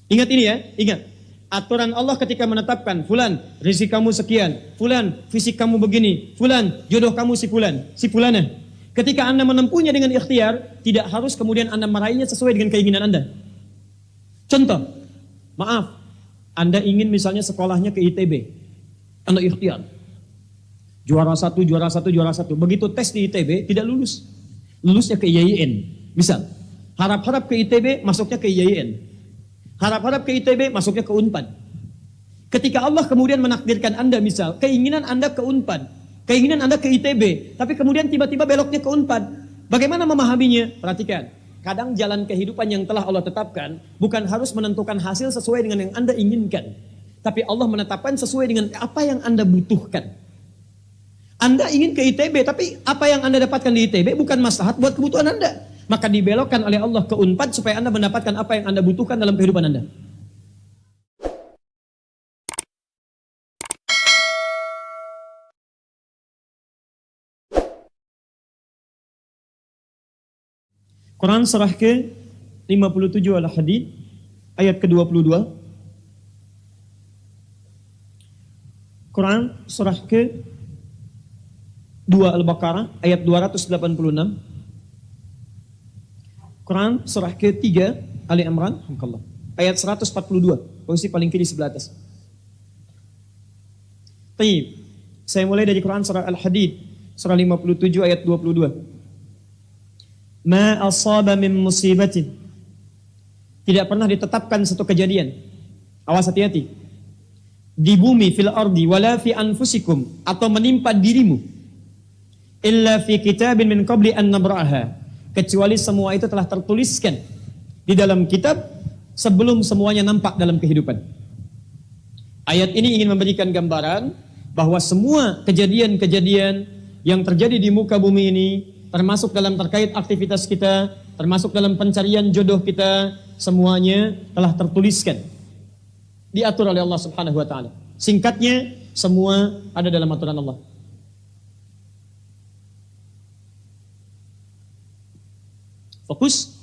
Ingat ini ya, ingat. Aturan Allah ketika menetapkan, fulan, rezeki kamu sekian, fulan, fisik kamu begini, fulan, jodoh kamu si fulan, si fulana. Ketika Anda menempuhnya dengan ikhtiar, tidak harus kemudian Anda meraihnya sesuai dengan keinginan Anda. Contoh, maaf, Anda ingin misalnya sekolahnya ke ITB, Anda ikhtiar. Juara satu, juara satu, juara satu. Begitu tes di ITB, tidak lulus. Lulusnya ke IAIN. Misal, harap-harap ke ITB, masuknya ke IAIN. Harap-harap ke ITB, masuknya ke UNPAD. Ketika Allah kemudian menakdirkan Anda misal, keinginan Anda ke UNPAD, keinginan Anda ke ITB, tapi kemudian tiba-tiba beloknya ke UNPAD. Bagaimana memahaminya? Perhatikan, kadang jalan kehidupan yang telah Allah tetapkan, bukan harus menentukan hasil sesuai dengan yang Anda inginkan. Tapi Allah menetapkan sesuai dengan apa yang Anda butuhkan. Anda ingin ke ITB, tapi apa yang Anda dapatkan di ITB bukan maslahat buat kebutuhan Anda. Maka dibelokkan oleh Allah ke UNPAD supaya Anda mendapatkan apa yang Anda butuhkan dalam kehidupan Anda. Quran surah ke-57 Al-Hadid ayat ke-22. Quran surah ke-2 Al-Baqarah ayat 286. Quran surah ke-3 Ali Imran ayat 142, posisi paling kiri sebelah atas. Baik, saya mulai dari Quran surah Al-Hadid surah 57 ayat 22. Ma asaba min musibatin, tidak pernah ditetapkan satu kejadian, awas hati-hati, di bumi fil ardi wala fi anfusikum, atau menimpa dirimu, illa fi kitabin min qabli an nabra'aha, kecuali semua itu telah tertuliskan di dalam kitab sebelum semuanya nampak dalam kehidupan. Ayat ini ingin memberikan gambaran bahwa semua kejadian-kejadian yang terjadi di muka bumi ini, termasuk dalam terkait aktivitas kita, termasuk dalam pencarian jodoh kita, semuanya telah tertuliskan, diatur oleh Allah Subhanahu wa taala. Singkatnya, semua ada dalam aturan Allah. Fokus.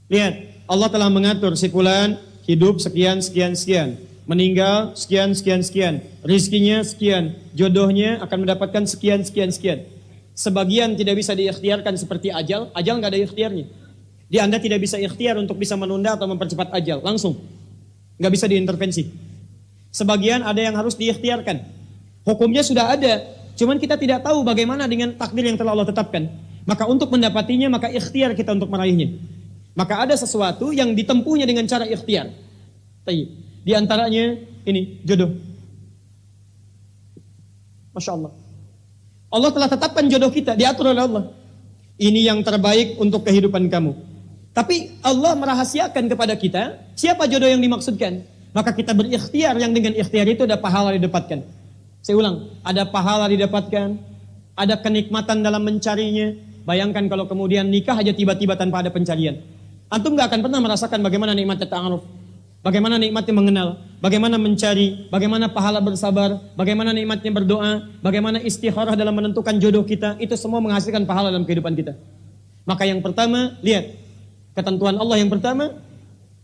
Lihat, Allah telah mengatur si fulan hidup sekian, sekian, sekian. Meninggal sekian, sekian, sekian. Rizkinya sekian. Jodohnya akan mendapatkan sekian, sekian, sekian. Sebagian tidak bisa diikhtiarkan seperti ajal. Ajal nggak ada ikhtiarnya. Di Anda tidak bisa ikhtiar untuk bisa menunda atau mempercepat ajal. Langsung. Nggak bisa diintervensi. Sebagian ada yang harus diikhtiarkan. Hukumnya sudah ada. Cuman kita tidak tahu bagaimana dengan takdir yang telah Allah tetapkan. Maka untuk mendapatinya, maka ikhtiar kita untuk meraihnya. Maka ada sesuatu yang ditempuhnya dengan cara ikhtiar. Di antaranya ini, jodoh. Masya Allah. Allah telah tetapkan jodoh kita, diatur oleh Allah. Ini yang terbaik untuk kehidupan kamu. Tapi Allah merahasiakan kepada kita, siapa jodoh yang dimaksudkan. Maka kita berikhtiar, yang dengan ikhtiar itu ada pahala didapatkan. Saya ulang, ada pahala didapatkan, ada kenikmatan dalam mencarinya. Bayangkan kalau kemudian nikah aja tiba-tiba tanpa ada pencarian. Antum gak akan pernah merasakan bagaimana nikmatnya ta'aruf, bagaimana nikmatnya mengenal, bagaimana mencari, bagaimana pahala bersabar, bagaimana nikmatnya berdoa, bagaimana istikharah dalam menentukan jodoh kita. Itu semua menghasilkan pahala dalam kehidupan kita. Maka yang pertama, lihat, ketentuan Allah yang pertama,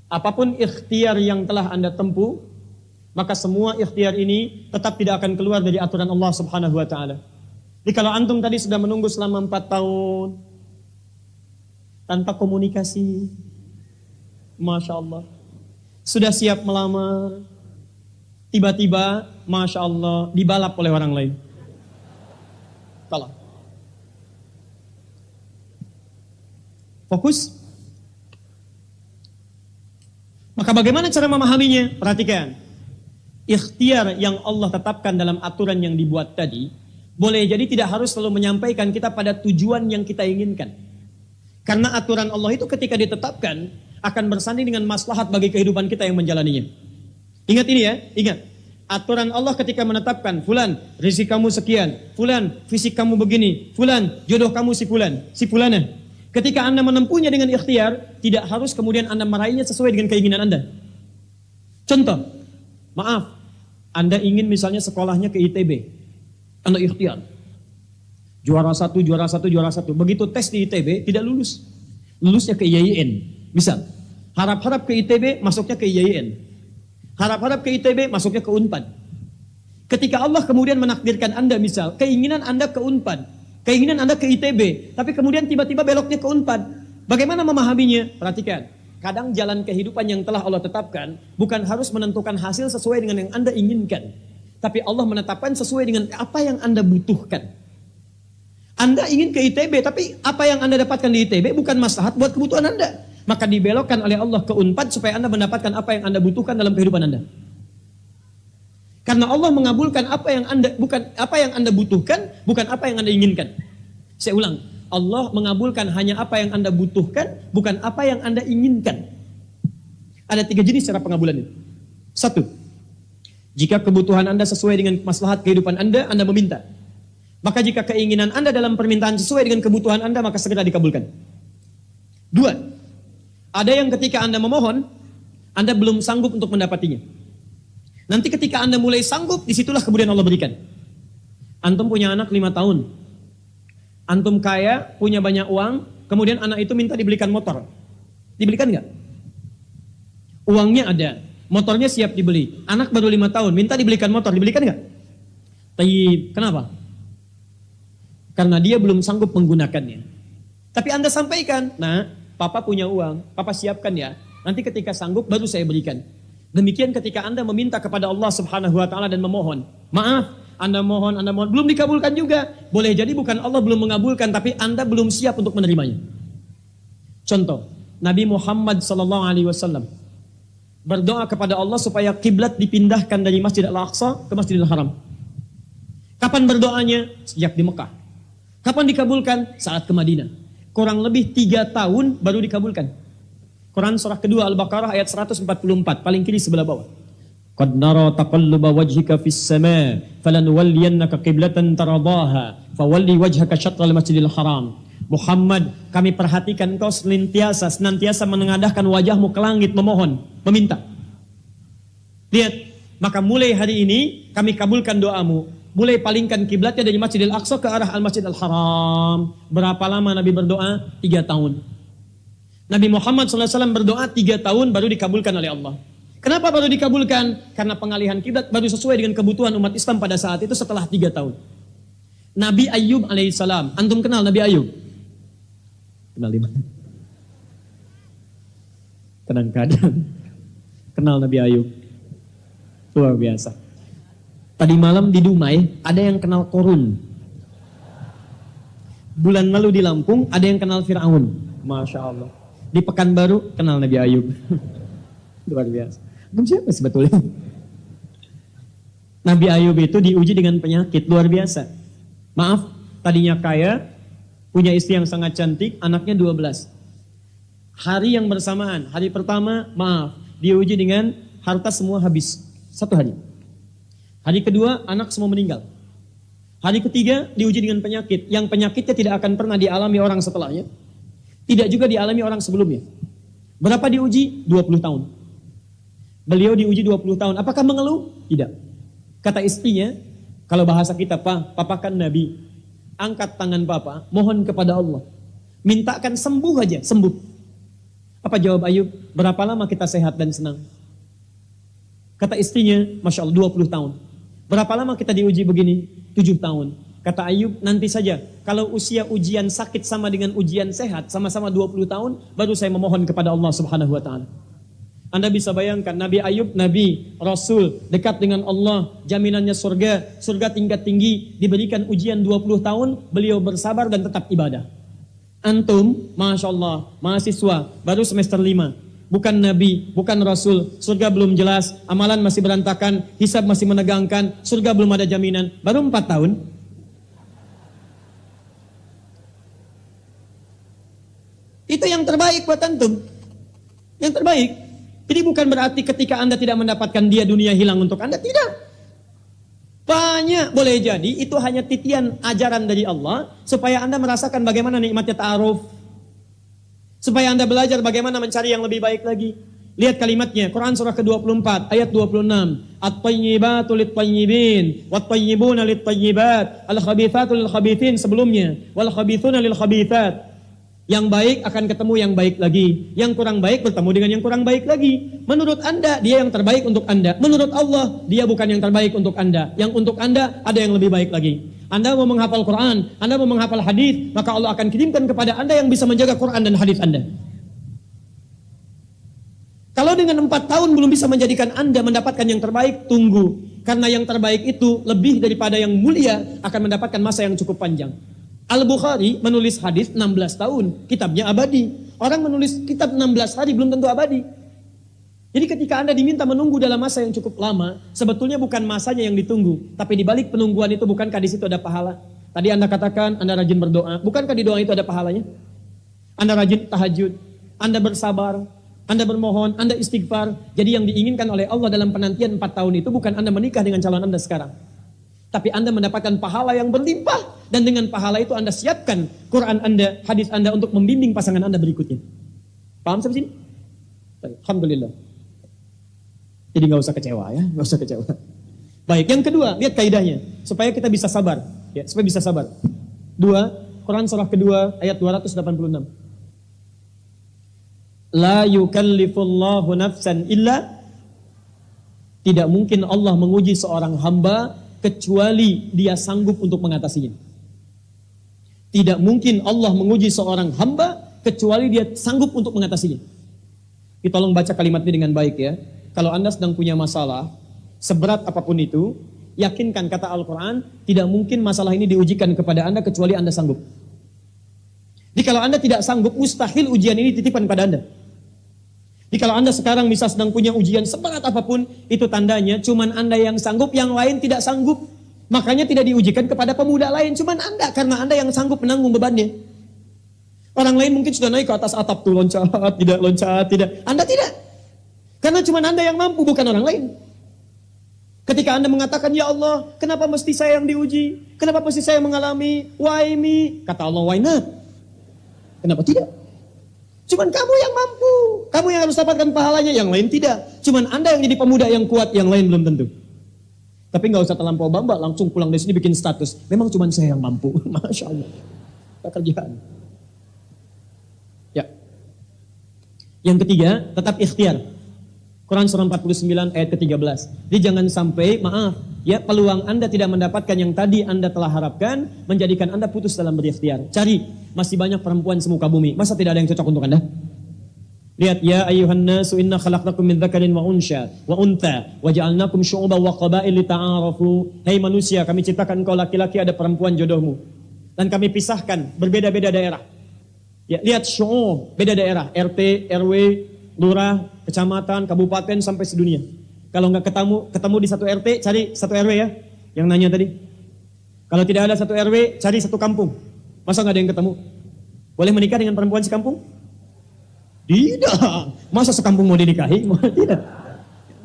apapun ikhtiar yang telah Anda tempuh, maka semua ikhtiar ini tetap tidak akan keluar dari aturan Allah Subhanahu wa taala. Jadi kalau antum tadi sudah menunggu selama 4 tahun tanpa komunikasi, Masya Allah, sudah siap melamar, tiba-tiba Masya Allah dibalap oleh orang lain. Tolong. Fokus. Maka bagaimana cara memahaminya? Perhatikan. Ikhtiar yang Allah tetapkan dalam aturan yang dibuat tadi, boleh jadi tidak harus selalu menyampaikan kita pada tujuan yang kita inginkan. Karena aturan Allah itu ketika ditetapkan akan bersanding dengan maslahat bagi kehidupan kita yang menjalaninya. Ingat ini ya, ingat. Aturan Allah ketika menetapkan, fulan, rezeki kamu sekian, fulan, fisik kamu begini, fulan, jodoh kamu si fulan, si fulana. Ketika Anda menempuhnya dengan ikhtiar, tidak harus kemudian Anda meraihnya sesuai dengan keinginan Anda. Contoh, maaf, Anda ingin misalnya sekolahnya ke ITB. Anda ikhtiar. Juara satu, juara satu, juara satu. Begitu tes di ITB, tidak lulus. Lulusnya ke IAIN. Misal, Harap-harap ke ITB, masuknya ke IAIN. Harap-harap ke ITB, masuknya ke Unpad. Ketika Allah kemudian menakdirkan Anda misal, keinginan Anda ke Unpad, keinginan Anda ke ITB, tapi kemudian tiba-tiba beloknya ke Unpad. Bagaimana memahaminya? Perhatikan, kadang jalan kehidupan yang telah Allah tetapkan, bukan harus menentukan hasil sesuai dengan yang Anda inginkan. Tapi Allah menetapkan sesuai dengan apa yang Anda butuhkan. Anda ingin ke ITB, tapi apa yang Anda dapatkan di ITB bukan maslahat buat kebutuhan Anda. Maka dibelokkan oleh Allah ke Unpad supaya Anda mendapatkan apa yang Anda butuhkan dalam kehidupan Anda. Karena Allah mengabulkan apa yang Anda butuhkan, bukan apa yang Anda inginkan. Saya ulang, Allah mengabulkan hanya apa yang Anda butuhkan, bukan apa yang Anda inginkan. Ada 3 jenis cara pengabulan itu. 1, jika kebutuhan Anda sesuai dengan maslahat kehidupan Anda meminta. Maka jika keinginan Anda dalam permintaan sesuai dengan kebutuhan Anda, maka segera dikabulkan. 2, ada yang ketika Anda memohon, Anda belum sanggup untuk mendapatinya. Nanti ketika Anda mulai sanggup, disitulah kemudian Allah berikan. Antum punya anak 5 tahun. Antum kaya, punya banyak uang, kemudian anak itu minta dibelikan motor. Dibelikan nggak? Uangnya ada, motornya siap dibeli. Anak baru 5 tahun, minta dibelikan motor, dibelikan nggak? Kenapa? Karena dia belum sanggup menggunakannya. Tapi Anda sampaikan, nah, Papa punya uang, Papa siapkan ya. Nanti ketika sanggup baru saya berikan. Demikian ketika Anda meminta kepada Allah Subhanahu wa taala dan memohon. Maaf, Anda mohon, belum dikabulkan juga. Boleh jadi bukan Allah belum mengabulkan, tapi Anda belum siap untuk menerimanya. Contoh, Nabi Muhammad SAW berdoa kepada Allah supaya kiblat dipindahkan dari Masjid Al-Aqsa ke Masjidil Haram. Kapan berdoanya? Sejak di Mekah. Kapan dikabulkan? Saat ke Madinah. Kurang lebih 3 tahun baru dikabulkan. Quran surah kedua Al-Baqarah ayat 144, paling kiri sebelah bawah. Qad nara taqalluba wajhika fis sama' falanuwalliyannaka qiblatan taradaha fawalli wajhaka syatral masjidil haram. Muhammad, kami perhatikan engkau senantiasa menengadahkan wajahmu ke langit memohon, meminta. Lihat, maka mulai hari ini kami kabulkan doamu. Mulai palingkan kiblatnya dari Masjidil Aqsa ke arah Al-Masjidil Haram. Berapa lama Nabi berdoa? 3 tahun. Nabi Muhammad SAW berdoa 3 tahun baru dikabulkan oleh Allah. Kenapa baru dikabulkan? Karena pengalihan kiblat baru sesuai dengan kebutuhan umat Islam pada saat itu setelah 3 tahun. Nabi Ayub alaihissalam. Antum kenal Nabi Ayub? Kenal di mana? Kadang-kadang kenal Nabi Ayub. Luar biasa. Tadi malam di Dumai ada yang kenal Korun. Bulan lalu di Lampung ada yang kenal Fir'aun. Masya Allah. Di Pekanbaru kenal Nabi Ayub. Luar biasa. Siapa sebetulnya? Nabi Ayub itu diuji dengan penyakit luar biasa. Maaf, tadinya kaya, punya istri yang sangat cantik, anaknya 12. Hari yang bersamaan, hari pertama, maaf, diuji dengan harta semua habis. 1 hari. Hari kedua, anak semua meninggal. Hari ketiga, diuji dengan penyakit. Yang penyakitnya tidak akan pernah dialami orang setelahnya. Tidak juga dialami orang sebelumnya. Berapa diuji? 20 tahun. Beliau diuji 20 tahun. Apakah mengeluh? Tidak. Kata istrinya, kalau bahasa kita, Papa kan Nabi. Angkat tangan Papa, mohon kepada Allah. Mintakan sembuh aja, sembuh. Apa jawab Ayub? Berapa lama kita sehat dan senang? Kata istrinya, Masya Allah, 20 tahun. Berapa lama kita diuji begini? 7 tahun. Kata Ayub, nanti saja. Kalau usia ujian sakit sama dengan ujian sehat, sama-sama 20 tahun, baru saya memohon kepada Allah Subhanahu wa taala. Anda bisa bayangkan, Nabi Ayub, Nabi, Rasul, dekat dengan Allah, jaminannya surga, surga tingkat tinggi, diberikan ujian 20 tahun, beliau bersabar dan tetap ibadah. Antum, Masya Allah, mahasiswa, baru semester 5. Bukan Nabi, bukan Rasul, surga belum jelas, amalan masih berantakan, hisab masih menegangkan, surga belum ada jaminan, baru 4 tahun. Itu yang terbaik buat antum. Yang terbaik. Jadi bukan berarti ketika Anda tidak mendapatkan dia, dunia hilang untuk Anda, tidak. Banyak, boleh jadi itu hanya titian ajaran dari Allah, supaya Anda merasakan bagaimana nikmatnya ta'aruf. Supaya Anda belajar bagaimana mencari yang lebih baik lagi. Lihat kalimatnya, Quran surah ke-24, ayat 26. At-tayyibatu lit-tayyibin, wat-tayyibuna lit-tayyibat, al-khabithatu lil-khabithin sebelumnya, wal-khabithuna lil-khabithat. Yang baik akan ketemu yang baik lagi. Yang kurang baik bertemu dengan yang kurang baik lagi. Menurut Anda, dia yang terbaik untuk Anda. Menurut Allah, dia bukan yang terbaik untuk Anda. Yang untuk Anda, ada yang lebih baik lagi. Anda mau menghafal Quran, Anda mau menghafal hadis, maka Allah akan kirimkan kepada Anda yang bisa menjaga Quran dan hadis Anda. Kalau dengan 4 tahun belum bisa menjadikan Anda mendapatkan yang terbaik, tunggu. Karena yang terbaik itu lebih daripada yang mulia akan mendapatkan masa yang cukup panjang. Al-Bukhari menulis hadis 16 tahun, kitabnya abadi. Orang menulis kitab 16 hari belum tentu abadi. Jadi ketika Anda diminta menunggu dalam masa yang cukup lama, sebetulnya bukan masanya yang ditunggu, tapi di balik penungguan itu bukankah di situ ada pahala? Tadi Anda katakan Anda rajin berdoa, bukankah di doa itu ada pahalanya? Anda rajin tahajud, Anda bersabar, Anda bermohon, Anda istighfar. Jadi yang diinginkan oleh Allah dalam penantian 4 tahun itu bukan Anda menikah dengan calon Anda sekarang, tapi Anda mendapatkan pahala yang berlimpah. Dan dengan pahala itu Anda siapkan Quran Anda, hadis Anda untuk membimbing pasangan Anda berikutnya. Paham sampai sini? Alhamdulillah. Jadi nggak usah kecewa ya, nggak usah kecewa. Baik, yang kedua, lihat kaidahnya supaya kita bisa sabar, ya, supaya bisa sabar. 2 Quran surah kedua ayat 286. La yukallifullahu nafsan illa, tidak mungkin Allah menguji seorang hamba kecuali dia sanggup untuk mengatasinya. Tidak mungkin Allah menguji seorang hamba kecuali dia sanggup untuk mengatasinya. Kita tolong baca kalimat ini dengan baik ya. Kalau Anda sedang punya masalah, seberat apapun itu, yakinkan kata Al-Quran, tidak mungkin masalah ini diujikan kepada Anda kecuali Anda sanggup. Jadi kalau Anda tidak sanggup, mustahil ujian ini titipkan pada Anda. Jadi kalau Anda sekarang misal sedang punya ujian seberat apapun, itu tandanya cuman Anda yang sanggup, yang lain tidak sanggup. Makanya tidak diujikan kepada pemuda lain, cuman Anda, karena Anda yang sanggup menanggung bebannya. Orang lain mungkin sudah naik ke atas atap tuh, loncat, tidak. Anda tidak. Karena cuman Anda yang mampu, bukan orang lain. Ketika Anda mengatakan, ya Allah, kenapa mesti saya yang diuji? Kenapa mesti saya mengalami? Why me? Kata Allah, why not? Kenapa tidak? Cuman kamu yang mampu. Kamu yang harus dapatkan pahalanya, yang lain tidak. Cuman Anda yang jadi pemuda yang kuat, yang lain belum tentu. Tapi nggak usah terlampau bamba, langsung pulang dari sini bikin status. Memang cuma saya yang mampu. Masya Allah. Pekerjaan. Ya. Yang ketiga, tetap ikhtiar. Quran surah 49 ayat ke-13. Jadi jangan sampai, maaf, ya, peluang Anda tidak mendapatkan yang tadi Anda telah harapkan, menjadikan Anda putus dalam berikhtiar. Cari, masih banyak perempuan semuka bumi. Masa tidak ada yang cocok untuk Anda? Lihat, ya ayuhan nasu inna khalaqnakum min dzakarin wa unsya wa untha wa ja'alnakum syu'uban wa qabail lita'arafu. Hai manusia, kami ciptakan engkau laki-laki, ada perempuan jodohmu. Dan kami pisahkan berbeda-beda daerah. Ya, lihat syu'ub, beda daerah, RT, RW, lurah, kecamatan, kabupaten sampai sedunia. Kalau nggak ketemu di satu RT, cari satu RW ya. Yang nanya tadi. Kalau tidak ada satu RW, cari satu kampung. Masa nggak ada yang ketemu? Boleh menikah dengan perempuan sekampung? Tidak. Masa sekampung mau dinikahi? Tidak.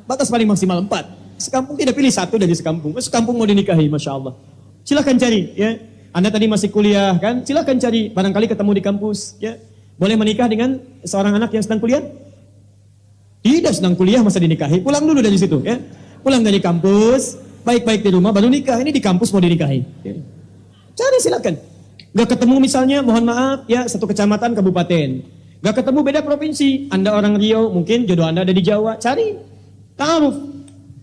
Batas paling maksimal 4. Sekampung tidak pilih satu dari sekampung. Sekampung mau dinikahi, Masya Allah. Silahkan cari. Ya. Anda tadi masih kuliah kan? Silahkan cari. Barangkali ketemu di kampus. Ya. Boleh menikah dengan seorang anak yang sedang kuliah? Tidak, sedang kuliah masa dinikahi. Pulang dulu dari situ. Ya. Pulang dari kampus. Baik-baik di rumah baru nikah. Ini di kampus mau dinikahi. Ya. Cari silakan. Gak ketemu misalnya, mohon maaf, ya, satu kecamatan, kabupaten. Gak ketemu beda provinsi. Anda orang Riau, mungkin jodoh Anda ada di Jawa. Cari. Ta'aruf.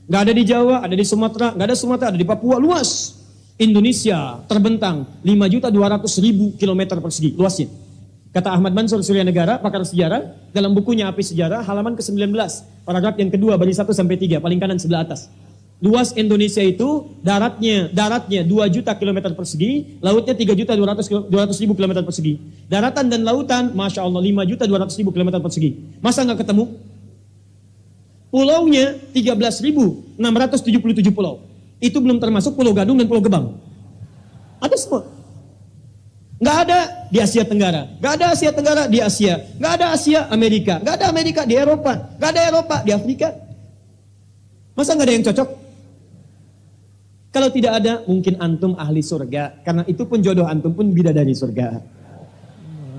Gak ada di Jawa, ada di Sumatera. Gak ada Sumatera, ada di Papua. Luas. Indonesia terbentang 5.200.000 kilometer persegi. Luasnya. Kata Ahmad Mansur Surya Negara, pakar sejarah, dalam bukunya Api Sejarah, halaman ke-19. Paragraf yang kedua, baris 1 sampai 3, paling kanan sebelah atas. Luas Indonesia itu daratnya 2 juta kilometer persegi, lautnya 3.200.000 kilometer persegi. Daratan dan lautan, Masya Allah, 5.200.000 kilometer persegi. Masa nggak ketemu? Pulaunya 13.677 pulau. Itu belum termasuk Pulau Gadung dan Pulau Gebang. Ada semua. Nggak ada di Asia Tenggara, nggak ada Asia Tenggara di Asia, nggak ada Asia Amerika, nggak ada Amerika di Eropa, nggak ada Eropa di Afrika. Masa nggak ada yang cocok? Kalau tidak ada, mungkin antum ahli surga. Karena itu pun jodoh antum pun bidadari surga.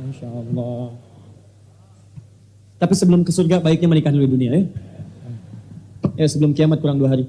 Masya Allah. Tapi sebelum ke surga, baiknya menikah dulu di dunia ya. Ya, sebelum kiamat kurang 2 hari.